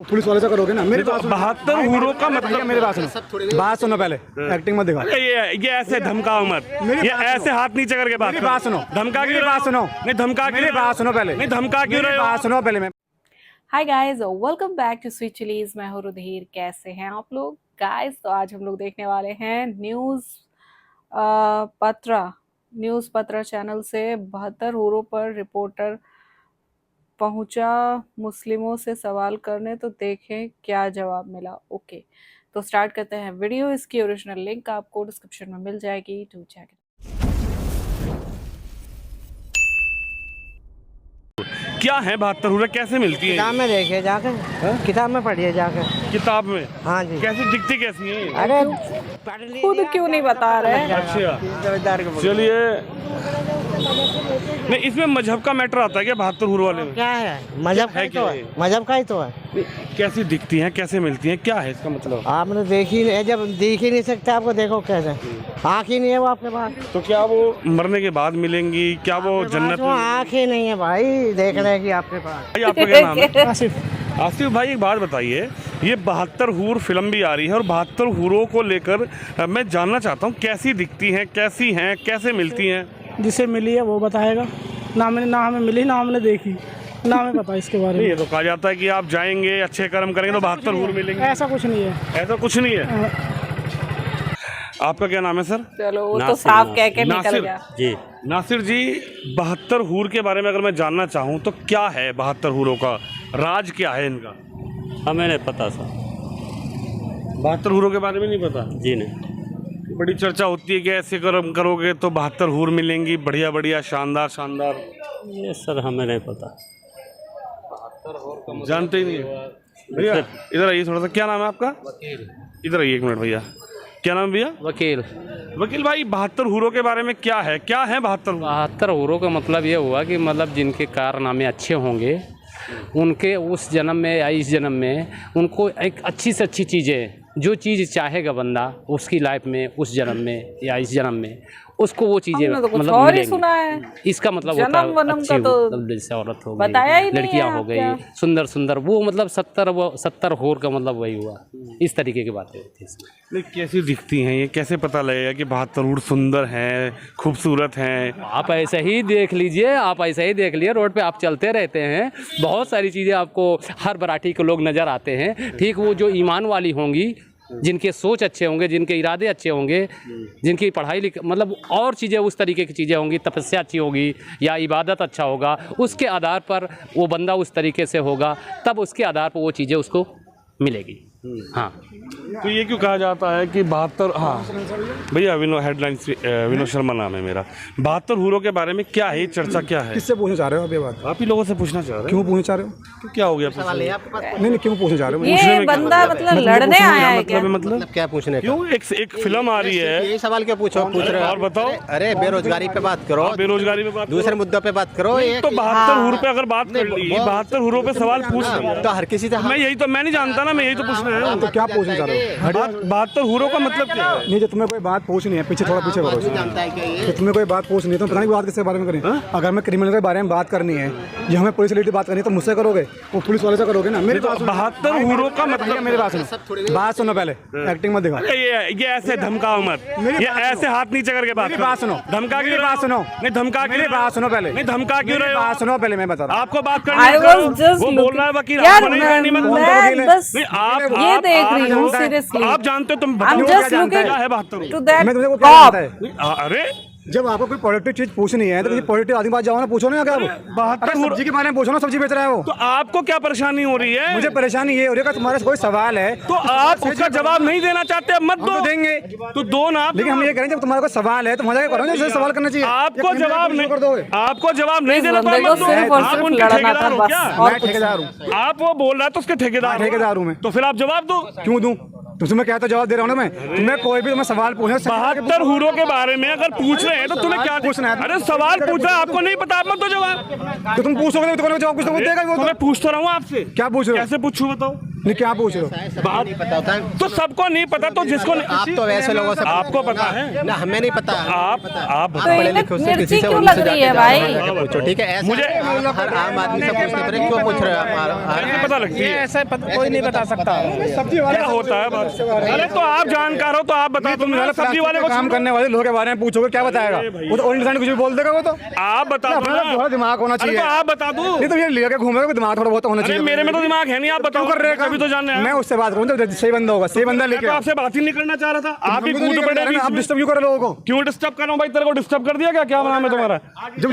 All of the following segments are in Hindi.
पुलिस वाले से करोगे ना। मेरे पास 72 हूरों का मतलब, मेरे पास सुनो, बात सुनो पहले, एक्टिंग मत दिखा। ये ऐसे धमकाओ मत, ये ऐसे हाथ नीचे करके बात मेरी बात सुनो, धमका मेरी बात सुनो, नहीं धमका मेरी बात सुनो पहले, नहीं धमका क्यों रहे हो? बात सुनो पहले। मैं hi guys, welcome back to sweet chillies. मैं हूं रुधिर। कैसे हैं आप लोग गाइस? तो आज हम लोग देखने वाले हैं न्यूज़ पत्रा चैनल से 72 हूरों पर रिपोर्टर पहुंचा मुस्लिमों से सवाल करने, तो देखें क्या जवाब मिला। ओके, तो स्टार्ट करते हैं वीडियो। इसकी ओरिजिनल लिंक आपको डिस्क्रिप्शन में मिल जाएगी, टू चेक इट। क्या है 72 हूरें, कैसे मिलती है? किताब में देखिए जाकर, किताब में पढ़िए जाकर। किताब में? हाँ जी। कैसी दिखती, कैसी है? अरे खुद क्यों नहीं बता रहे? अच्छा चलिए, नहीं इसमें मजहब का मैटर आता है क्या 72 हूर वाले में? क्या है, मजहब का ही तो है, मजहब का ही तो है। कैसी दिखती हैं, कैसे मिलती हैं, क्या है इसका मतलब? आपने देखी नहीं, जब देख ही नहीं सकते आपको देखो कैसे, आँख ही नहीं है वो आपके पास। तो क्या वो मरने के बाद मिलेंगी? क्या वो जन्नत वो आँख ही नहीं है भाई, देख रहे कि आपके पास। भाई आपका क्या नाम है? आसिफ। आसिफ भाई एक बात बताइए, ये 72 हूर फिल्म भी आ रही है और 72 हूरों को लेकर मैं जानना चाहता हूँ कैसी दिखती हैं, कैसी हैं, कैसे मिलती हैं? जिसे मिली है वो बताएगा। ना हमें मिली, ना हमने देखी, ना हमें पता इसके बारे में। ये तो कहा जाता है कि आप जाएंगे अच्छे कर्म करेंगे तो 72 हूर मिलेंगे। ऐसा कुछ नहीं है, ऐसा कुछ नहीं है। आपका क्या नाम है सर? चलो वो तो साफ कह के निकल नासिर गया जी। नासिर जी, 72 हूर के बारे में अगर मैं जानना चाहूँ तो क्या है 72 हूरों का राज, क्या है इनका? हमें नहीं पता सर। 72 हूरों के बारे में नहीं पता जी नहीं। बड़ी चर्चा होती है कि ऐसे कर्म करोगे तो 72 हूर मिलेंगी, बढ़िया बढ़िया, शानदार शानदार। ये सर हमें नहीं पता, जानते ही नहीं भैया। इधर आइए थोड़ा सा, क्या नाम है आपका? इधर आइए एक मिनट भैया, क्या नाम है भैया? वकील। वकील भाई, 72 हूरों के बारे में क्या है, क्या है 72 हूर? 72 हूरों का मतलब ये हुआ कि मतलब जिनके कारनामे अच्छे होंगे उनके उस जन्म में या इस जन्म में उनको एक अच्छी से अच्छी चीज़ें, जो चीज़ चाहेगा बंदा उसकी लाइफ में, उस जन्म में या इस जन्म में, उसको वो चीज़ें हमने तो कुछ मतलब और ही मिलेंगी। सुना है। इसका मतलब होता जन्म वन्म है का अच्छी तो मतलब जैसे औरत हो बताया ही गई, नहीं लड़कियां है हो गई, क्या? सुंदर सुंदर, वो मतलब 70 हूर का मतलब वही हुआ। इस तरीके की बातें होती है। नहीं कैसी दिखती हैं ये, कैसे पता लगेगा कि 72 हूर सुंदर हैं, खूबसूरत हैं? आप ऐसे ही देख लीजिए, आप ऐसे ही देख लिए, रोड पे आप चलते रहते हैं, बहुत सारी चीज़ें आपको हर वैरायटी के लोग नज़र आते हैं। ठीक, वो जो ईमान वाली होंगी, जिनके सोच अच्छे होंगे, जिनके इरादे अच्छे होंगे, जिनकी पढ़ाई मतलब और चीज़ें उस तरीके की चीज़ें होंगी, तपस्या अच्छी होगी या इबादत अच्छा होगा, उसके आधार पर वो बंदा उस तरीके से होगा, तब उसके आधार पर वो चीज़ें उसको मिलेगी। हाँ, तो ये क्यों कहा जाता है कि 72, हाँ भैया हेडलाइंस विनोद शर्मा नाम है मेरा। 72 हूरों के बारे में क्या है, चर्चा क्या है? किससे पूछना चाह रहे हो आप ये बात? आप ही लोगों से पूछना चाह रहे क्यों पूछना चाह रहे हो? हो? क्या हो गया? नहीं क्यों पूछना चाह रहे हो? ये बंदा मतलब लड़ने आया है क्या? मतलब क्या पूछने क्यों? एक फिल्म आ रही है, ये सवाल क्यों पूछ रहे हो? और बताओ। अरे बेरोजगारी पे बात करो, बेरोजगारी पे बात, दूसरे मुद्दों पे बात करो। तो 72 हूर पे अगर बात कर ली, 72 हूरों पे सवाल पूछ लिया तो हर किसी से मैं यही तो, मैं नहीं जानता ना, मैं यही तो पूछ रहा हूँ। तो क्या पूछना चाह रहे हो? 72 हूरों का मतलब क्या है? नहीं, जो तुम्हें कोई बात पूछनी है, पीछे थोड़ा पीछे करो। कि तुम्हें कोई बात पूछनी है तो पता नहीं बात किसके बारे में करें। अगर मैं क्रिमिनल के बारे में बात करनी है या हमें पुलिस रिलेटेड बात करनी है तो मुझसे करोगे, वो पुलिस वाले से करोगे ना। मेरे पास 72 हूरों का मतलब, मेरे पास सुनो, बात सुनो पहले, एक्टिंग मत दिखा। ये ऐसे धमकाओ मत, ये ऐसे हाथ नीचे करके बात मेरी बात सुनो, धमका मेरी बात सुनो, नहीं धमका मेरी बात सुनो पहले, नहीं धमका क्यों रहे हो? बात सुनो पहले, मैं बता रहा हूँ। आपको बात करनी I है was तो just वो बोल रहा है वकील, यार, आपको नहीं करनी। मैं वकील है। बस नहीं, आप ये देख आप रही हूँ जानते हैं। सीरियसली। आप जानते हो, तुम I'm बताओ just क्या looking है 72? to that मैं तुमसे क्या cop. जानता है? अरे जब आपको कोई पॉलिटिक चीज पूछनी है तो किसी पॉलिटिक आदमी पास जाओ ना, पूछो ना क्या वो। 72 अरे सब्जी के बारे में पूछो ना, सब्जी बेच रहा है वो। तो आपको क्या परेशानी हो रही है? मुझे परेशानी ये हो रही है कि तुम्हारा कोई सवाल है तो आप उसका जवाब नहीं देना चाहते, अब मत हम दो। तो देंगे, तो दो ना आप। लेकिन हम ये करें जब तुम्हारा कोई सवाल है तो मजा करो ना, जैसे सवाल करना चाहिए। आपको जवाब नहीं, कर दोगे। आपको जवाब नहीं इस देना तो बंदे को मत दो। सिर्फ और आप सिर्फ उनके लड़ना ठेकेदार था हो बस, क्या? और मैं कुछ ठेकेदार हूँ। आप वो बोल रहा है तो उसके ठेकेदार हो। ठेकेदार हूँ मैं। तो फिर आप जवाब दो। क्यों दूं? तुमसे मैं क्या तो जवाब दे रहा हूँ ना मैं। तुम्हें कोई भी तुम्हें सवाल पूछना, 72 हूरों के बारे में अगर पूछ रहे हैं तो तुम्हें क्या पूछना है? अरे सवाल पूछा, आपको नहीं पता, आप मत दो जवाब। तो तुम पूछोगे तो जवाब कुछ तो देगा वो। तो मैं पूछ तो रहा हूँ आपसे। क्या पूछ रहे हो? कैसे पूछूं बताओ? नहीं क्या पूछ रहे हो? बात नहीं पता होता है तो सबको नहीं पता, तो जिसको आप तो वैसे लोगों से आपको पता है ना, हमें नहीं पता। आप तो पढ़े इन्हें लिखे उससे मिर्ची किसी से क्यों उनसे लग रही जाके है भाई? जाके पूछो, ठीक है? ऐसे मुझे- हर आम आदमी से पूछने पर क्यों पूछ रहे हो? कैसे पता लगती है? ऐसा कोई नहीं बता सकता। सब्जी वाले क्या होता है बात? अरे तो आप जानकार हो तो आप बता दो ना, सब्जी वाले को काम करने वाले लोगों के बारे में पूछोगे क्या बताएगा? वो तो ओल्ड कुछ भी बोल देगा वो तो। आप बता दो अपना ना। थोड़ा दिमाग होना अरे चाहिए। तो आप बता दो। नहीं तो ये लेके घूमेगा, दिमाग थोड़ा बहुत होना अरे चाहिए। मेरे में तो दिमाग है नहीं, आप बताओ। क्यों कर रहे अभी तो जानना है। मैं उससे बात करूँ तो सही बंदा होगा, सही बंदा मैं लेके तो आओ। आपसे बात ही नहीं करना चाह रहा था, आप ही हमको तो कूद नहीं पड़े करना, बीच आप में। डिस्टर्ब क्यों कर रहे हो लोगों को? क्यों डिस्टर्ब कर रहा हूँ भाई? तेरे को डिस्टर्ब कर दिया क्या नाम है तुम्हारा?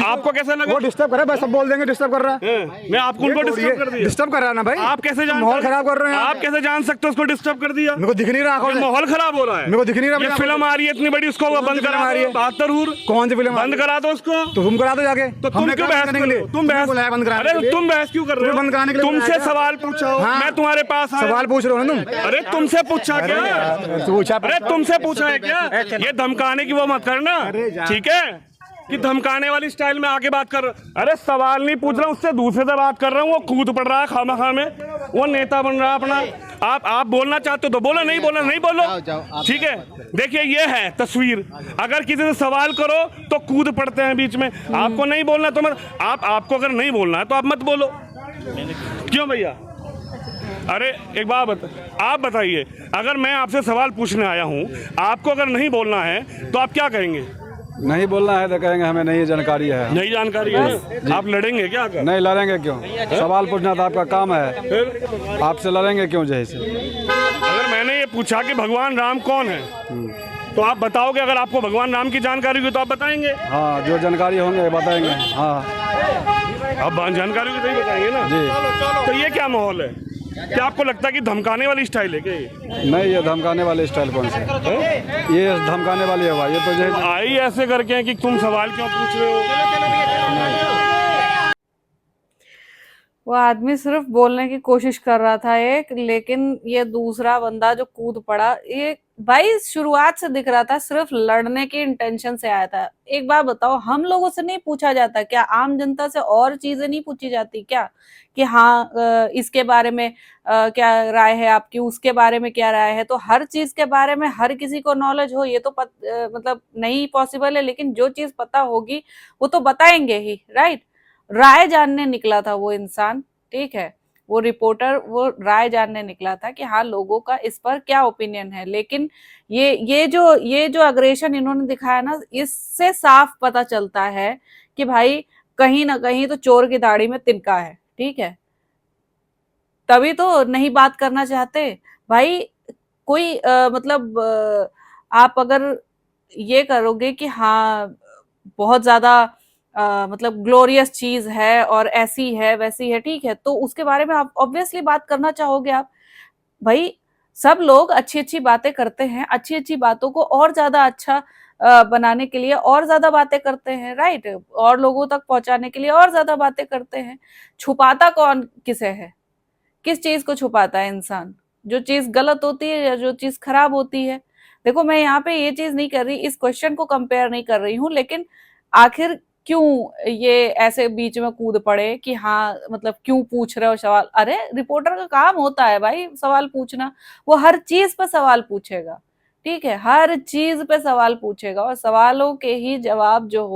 आपको कैसे लगा? वो डिस्टर्ब कर रहा है, बस सब बोल देंगे डिस्टर्ब कर रहा है। मैं आपको उनको डिस्टर्ब कर दिया? डिस्टर्ब कर रहा है ना भाई। आप कैसे जान माहौल खराब कर रहे हैं आप कैसे जान सकते हो उसको डिस्टर्ब कर दिया? मेरे को दिख नहीं रहा आंखों ये से। माहौल खराब हो रहा है। मेरे को दिख नहीं रहा। ये फिल्म आ रही है इतनी बड़ी, उसको कौन सी बंद फिल्म करा आ रही है? 72 हूर कौन सी फिल्म? बंद करा दो उसको। तो तुम करा दो जाके। तो तुम क्यों बहस कर रहे हो? तुम बहस बुलाया बंद कराने के अरे लिए। तुम बहस क्यों कर रहे हो? बंद कराने के लिए तुमसे बुलाया सवाल पूछा हो, हाँ। मैं तुम्हारे पास आया। सवाल पूछ रहे हो ना तुम? अरे तुमसे पूछा क्या? पूछा अरे तुमसे पूछा है क्या? ये धमकाने की वो मत करना, ठीक है? कि धमकाने वाली स्टाइल में आके बात कर। अरे सवाल नहीं पूछ रहा हूँ, उससे दूसरे से बात कर रहा हूँ। वो कूद पड़ रहा है खामा में, वो नेता बन रहा है अपना। आप बोलना चाहते हो तो बोलो, नहीं बोलना नहीं बोलो, ठीक है? देखिए ये है तस्वीर। अगर किसी से सवाल करो तो कूद पड़ते हैं बीच में। आपको नहीं बोलना तो मत, आपको अगर नहीं बोलना है तो आप मत बोलो। क्यों भैया? अरे एक बात आप बताइए, अगर मैं आपसे सवाल पूछने आया हूँ, आपको अगर नहीं बोलना है तो आप क्या कहेंगे? नहीं बोलना है तो कहेंगे हमें नहीं जानकारी है। नहीं जानकारी है? आप लड़ेंगे क्या? नहीं लड़ेंगे क्यों? सवाल पूछना तो आपका काम है, फिर आपसे लड़ेंगे क्यों? जैसे अगर मैंने ये पूछा कि भगवान राम कौन है, तो आप बताओगे? अगर आपको भगवान राम की जानकारी हुई तो आप बताएंगे? हाँ, जो जानकारी होंगे बताएंगे। हाँ, अब जानकारी हुई तो ही बताएंगे ना जी। तो ये क्या माहौल है? क्या आपको लगता है कि धमकाने वाली स्टाइल है क्या ये? नहीं, ये धमकाने वाले स्टाइल कौन सा? ये धमकाने वाली है भाई, ये तो जैसे आई ऐसे करके कि तुम सवाल क्यों पूछ रहे हो? वो आदमी सिर्फ बोलने की कोशिश कर रहा था एक, लेकिन ये दूसरा बंदा जो कूद पड़ा, ये भाई शुरुआत से दिख रहा था सिर्फ लड़ने की इंटेंशन से आया था। एक बात बताओ, हम लोगों से नहीं पूछा जाता क्या? आम जनता से और चीजें नहीं पूछी जाती क्या? कि हाँ इसके बारे में क्या राय है आपकी, उसके बारे में क्या राय है? तो हर चीज के बारे में हर किसी को नॉलेज हो ये तो मतलब नहीं पॉसिबल है, लेकिन जो चीज पता होगी वो तो बताएंगे ही, राइट? राय जानने निकला था वो इंसान, ठीक है? वो रिपोर्टर वो राय जानने निकला था कि हाँ लोगों का इस पर क्या ओपिनियन है। लेकिन ये जो अग्रेशन इन्होंने दिखाया ना, इससे साफ पता चलता है कि भाई कहीं ना कहीं तो चोर की दाढ़ी में तिनका है, ठीक है? तभी तो नहीं बात करना चाहते भाई। कोई मतलब आप अगर ये करोगे कि हाँ बहुत ज्यादा मतलब ग्लोरियस चीज है और ऐसी है वैसी है, ठीक है, तो उसके बारे में आप ऑब्वियसली बात करना चाहोगे। आप भाई सब लोग अच्छी अच्छी बातें करते हैं, अच्छी अच्छी बातों को और ज्यादा अच्छा बनाने के लिए और ज्यादा बातें करते हैं, राइट? और लोगों तक पहुंचाने के लिए और ज्यादा बातें करते हैं। छुपाता कौन किसे है? किस चीज को छुपाता है इंसान? जो चीज गलत होती है या जो चीज खराब होती है। देखो मैं यहाँ पे ये चीज नहीं कर रही, इस क्वेश्चन को कंपेयर नहीं कर रही हूँ, लेकिन आखिर क्यों ये ऐसे बीच में कूद पड़े कि हाँ मतलब क्यों पूछ रहे हो सवाल? अरे रिपोर्टर का काम होता है भाई सवाल पूछना, वो हर चीज पे सवाल पूछेगा, ठीक है? हर चीज पे सवाल पूछेगा और सवालों के ही जवाब जो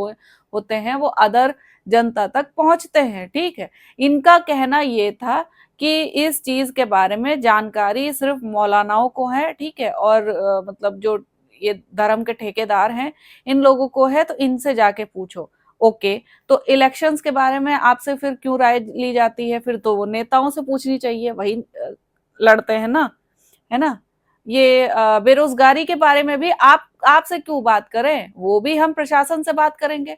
होते हैं वो अदर जनता तक पहुंचते हैं, ठीक है? इनका कहना ये था कि इस चीज के बारे में जानकारी सिर्फ मौलानाओं को है, ठीक है? और मतलब जो ये धर्म के ठेकेदार हैं इन लोगों को है, तो इनसे जाके पूछो। ओके, तो इलेक्शंस के बारे में आपसे फिर क्यों राय ली जाती है? फिर तो वो नेताओं से पूछनी चाहिए, वही लड़ते हैं ना, है ना? ये बेरोजगारी के बारे में भी आपसे क्यों बात करें? वो भी हम प्रशासन से बात करेंगे,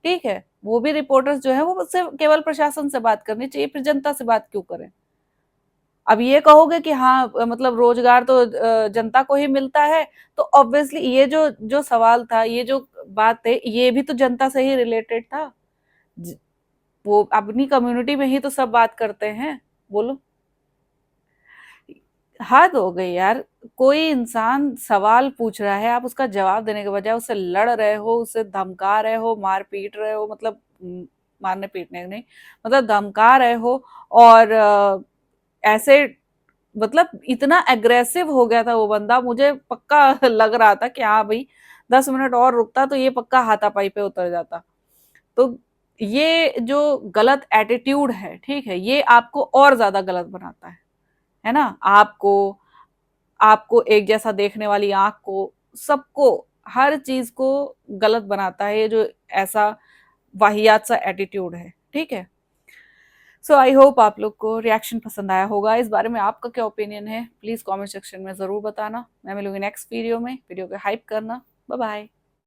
ठीक है? वो भी रिपोर्टर्स जो है वो सिर्फ केवल प्रशासन से बात करनी चाहिए, फिर जनता से बात क्यों करें? अब ये कहोगे कि हाँ मतलब रोजगार तो जनता को ही मिलता है, तो ऑब्वियसली ये जो सवाल था, ये जो बात है, ये भी तो जनता से ही रिलेटेड था। वो अपनी कम्युनिटी में ही तो सब बात करते हैं। बोलो, हद हो गई यार। कोई इंसान सवाल पूछ रहा है, आप उसका जवाब देने के बजाय उससे लड़ रहे हो, उससे धमका रहे हो, मार पीट रहे हो, मतलब मारने पीटने नहीं, मतलब धमका रहे हो और ऐसे मतलब इतना एग्रेसिव हो गया था वो बंदा, मुझे पक्का लग रहा था कि हाँ भाई 10 मिनट और रुकता तो ये पक्का हाथापाई पे उतर जाता। तो ये जो गलत एटीट्यूड है, ठीक है, ये आपको और ज्यादा गलत बनाता है ना। आपको एक जैसा देखने वाली आंख को, सबको, हर चीज को गलत बनाता है ये जो ऐसा वाहियात सा एटीट्यूड है, ठीक है। सो आई होप आप लोग को रिएक्शन पसंद आया होगा। इस बारे में आपका क्या ओपिनियन है प्लीज कमेंट सेक्शन में जरूर बताना। मैं मिलूंगी नेक्स्ट वीडियो में। वीडियो को हाइप करना। Bye bye.